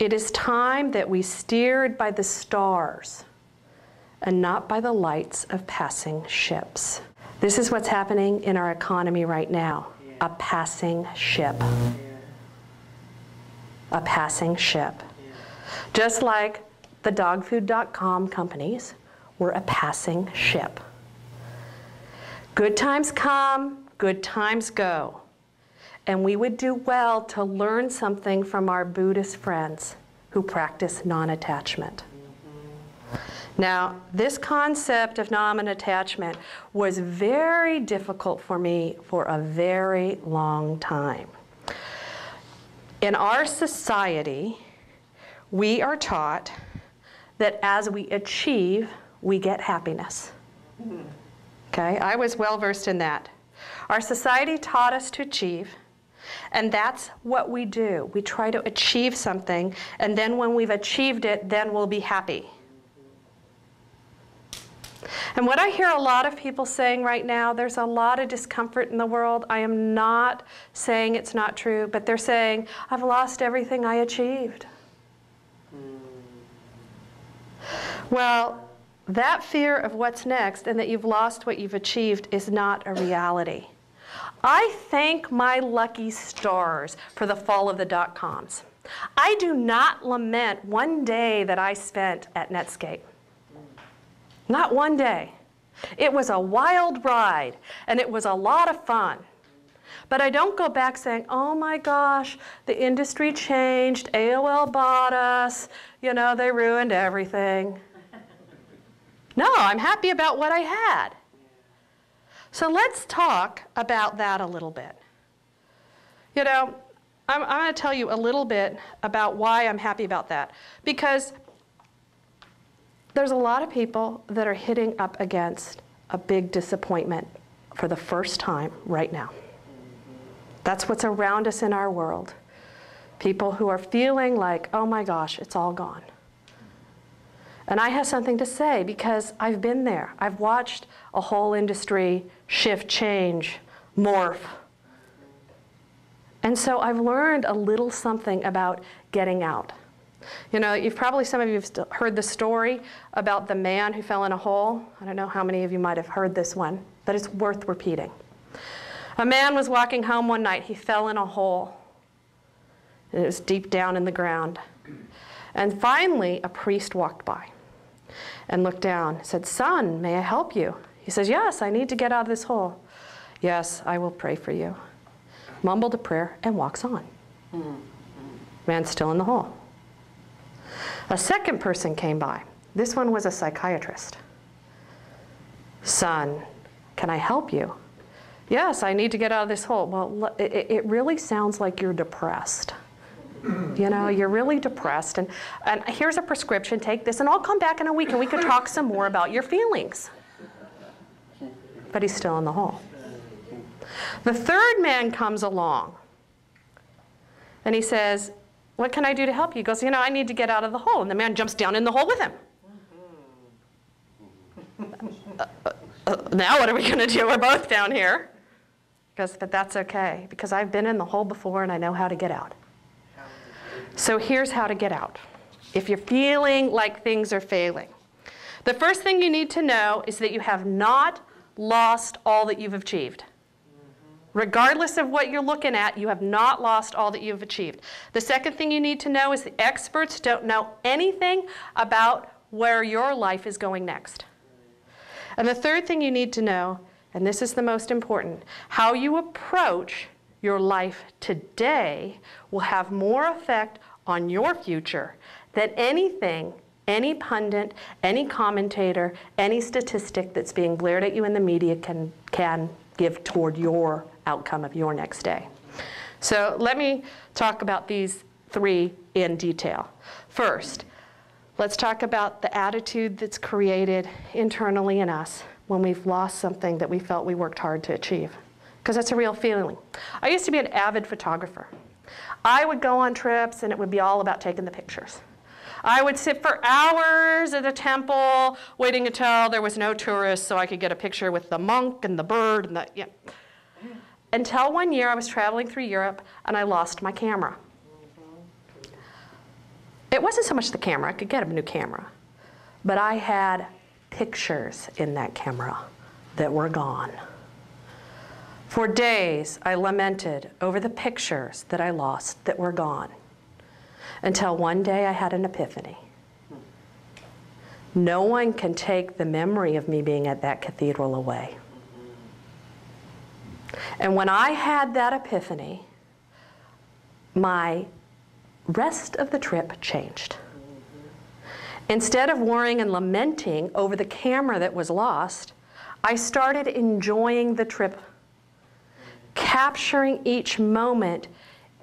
It is time that we steered by the stars and not by the lights of passing ships. This is what's happening in our economy right now. A passing ship. A passing ship. Just like the dogfood.com companies were a passing ship. Good times come, good times go. And we would do well to learn something from our Buddhist friends who practice non-attachment. Now, this concept of non-attachment was very difficult for me for a very long time. In our society, we are taught that as we achieve, we get happiness. Okay, I was well versed in that. Our society taught us to achieve, and that's what we do. We try to achieve something, and then when we've achieved it, then we'll be happy. And what I hear a lot of people saying right now, there's a lot of discomfort in the world. I am not saying it's not true, but they're saying, I've lost everything I achieved. Well, that fear of what's next and that you've lost what you've achieved is not a reality. I thank my lucky stars for the fall of the dot-coms. I do not lament one day that I spent at Netscape. Not one day. It was a wild ride, and it was a lot of fun. But I don't go back saying, oh my gosh, the industry changed, AOL bought us, you know, they ruined everything. No, I'm happy about what I had. So let's talk about that a little bit. You know, I'm going to tell you a little bit about why I'm happy about that. Because there's a lot of people that are hitting up against a big disappointment for the first time right now. That's what's around us in our world. People who are feeling like, oh my gosh, it's all gone. And I have something to say because I've been there. I've watched a whole industry shift, change, morph. And so I've learned a little something about getting out. You know, some of you have heard the story about the man who fell in a hole. I don't know how many of you might have heard this one, but it's worth repeating. A man was walking home one night. He fell in a hole. And it was deep down in the ground. And finally, a priest walked by and looked down and said, "Son, may I help you?" He says, "Yes, I need to get out of this hole." "Yes, I will pray for you." Mumbled a prayer and walks on. Man's still in the hole. A second person came by. This one was a psychiatrist. "Son, can I help you?" "Yes, I need to get out of this hole." "Well, it really sounds like you're depressed. You know, you're really depressed, and here's a prescription, take this, and I'll come back in a week and we can talk some more about your feelings." But he's still in the hole. The third man comes along, and he says, "What can I do to help you?" He goes, "You know, I need to get out of the hole." And the man jumps down in the hole with him. Now what are we going to do? We're both down here. He goes, "But that's okay, because I've been in the hole before and I know how to get out." So here's how to get out. If you're feeling like things are failing, the first thing you need to know is that you have not lost all that you've achieved. Regardless of what you're looking at, you have not lost all that you've achieved. The second thing you need to know is the experts don't know anything about where your life is going next. And the third thing you need to know, and this is the most important, how you approach your life today will have more effect on your future than anything, any pundit, any commentator, any statistic that's being blared at you in the media can give toward your outcome of your next day. So let me talk about these three in detail. First, let's talk about the attitude that's created internally in us when we've lost something that we felt we worked hard to achieve, because that's a real feeling. I used to be an avid photographer. I would go on trips and it would be all about taking the pictures. I would sit for hours at a temple waiting until there was no tourists so I could get a picture with the monk and the bird and until one year I was traveling through Europe and I lost my camera. It wasn't so much the camera. I could get a new camera. But I had pictures in that camera that were gone. For days, I lamented over the pictures that I lost that were gone, until one day I had an epiphany. No one can take the memory of me being at that cathedral away. And when I had that epiphany, my rest of the trip changed. Instead of worrying and lamenting over the camera that was lost, I started enjoying the trip, capturing each moment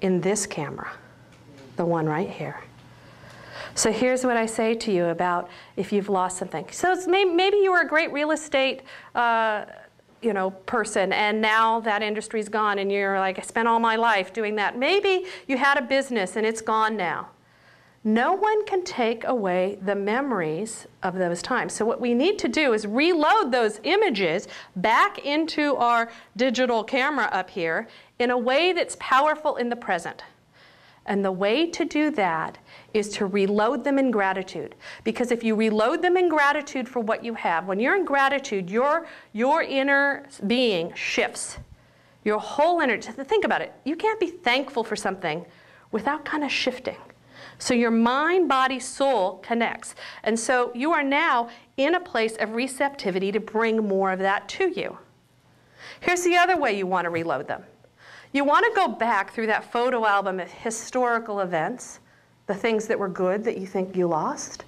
in this camera, the one right here. So here's what I say to you about if you've lost something. So it's maybe you were a great real estate person, and now that industry's gone, and you're like, I spent all my life doing that. Maybe you had a business and it's gone now. No one can take away the memories of those times. So what we need to do is reload those images back into our digital camera up here in a way that's powerful in the present. And the way to do that is to reload them in gratitude. Because if you reload them in gratitude for what you have, when you're in gratitude, your inner being shifts. Your whole energy. Think about it. You can't be thankful for something without kind of shifting. So your mind, body, soul connects. And so you are now in a place of receptivity to bring more of that to you. Here's the other way you want to reload them. You want to go back through that photo album of historical events, the things that were good that you think you lost,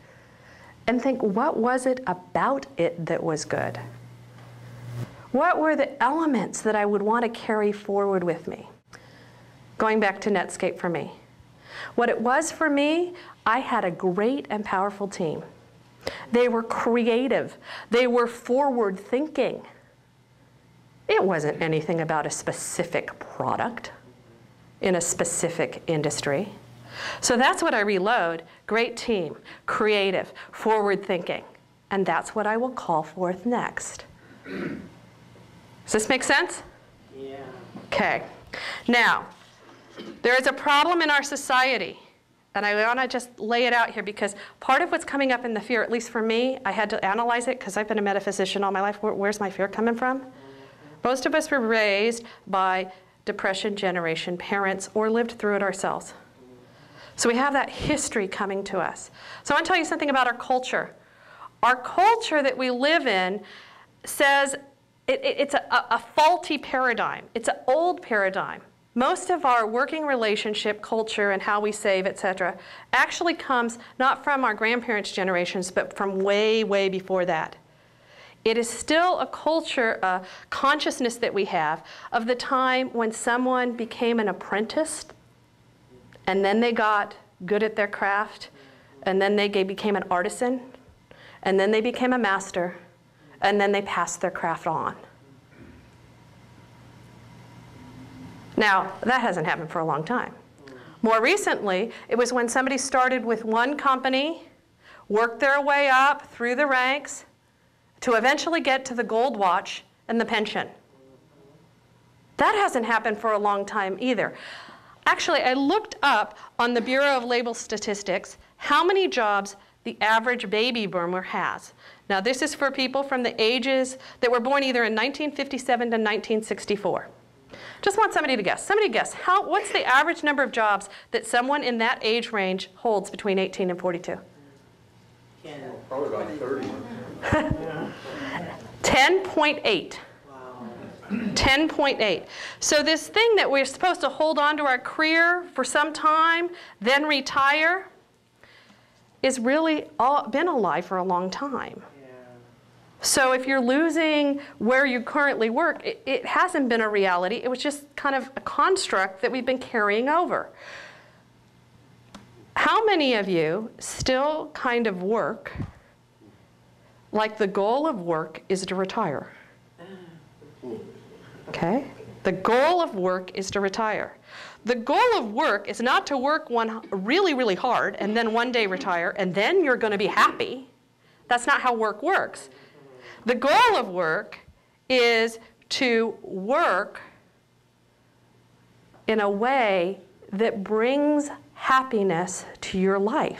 and think, what was it about it that was good? What were the elements that I would want to carry forward with me? Going back to Netscape for me. What it was for me, I had a great and powerful team. They were creative. They were forward-thinking. It wasn't anything about a specific product in a specific industry. So that's what I reload. Great team, creative, forward-thinking. And that's what I will call forth next. Does this make sense? Yeah. Okay. Now, there is a problem in our society. And I want to just lay it out here because part of what's coming up in the fear, at least for me, I had to analyze it because I've been a metaphysician all my life. Where's my fear coming from? Most of us were raised by Depression generation parents or lived through it ourselves. So we have that history coming to us. So I want to tell you something about our culture. Our culture that we live in says it's a faulty paradigm. It's an old paradigm. Most of our working relationship culture and how we save, etc., actually comes not from our grandparents' generations, but from way, way before that. It is still a culture, a consciousness that we have of the time when someone became an apprentice, and then they got good at their craft, and then they became an artisan, and then they became a master, and then they passed their craft on. Now, that hasn't happened for a long time. More recently, it was when somebody started with one company, worked their way up through the ranks, to eventually get to the gold watch and the pension. That hasn't happened for a long time either. Actually, I looked up on the Bureau of Labor Statistics how many jobs the average baby boomer has. Now, this is for people from the ages that were born either in 1957 to 1964. Just want somebody to guess. Somebody guess. What's the average number of jobs that someone in that age range holds between 18 and 42? Probably about 30. 10.8. Wow. 10.8. So this thing that we're supposed to hold on to our career for some time, then retire, is really been alive for a long time. Yeah. So if you're losing where you currently work, it hasn't been a reality. It was just kind of a construct that we've been carrying over. How many of you still kind of work like the goal of work is to retire? Okay? The goal of work is to retire. The goal of work is not to work really, really hard and then one day retire and then you're going to be happy. That's not how work works. The goal of work is to work in a way that brings happiness to your life.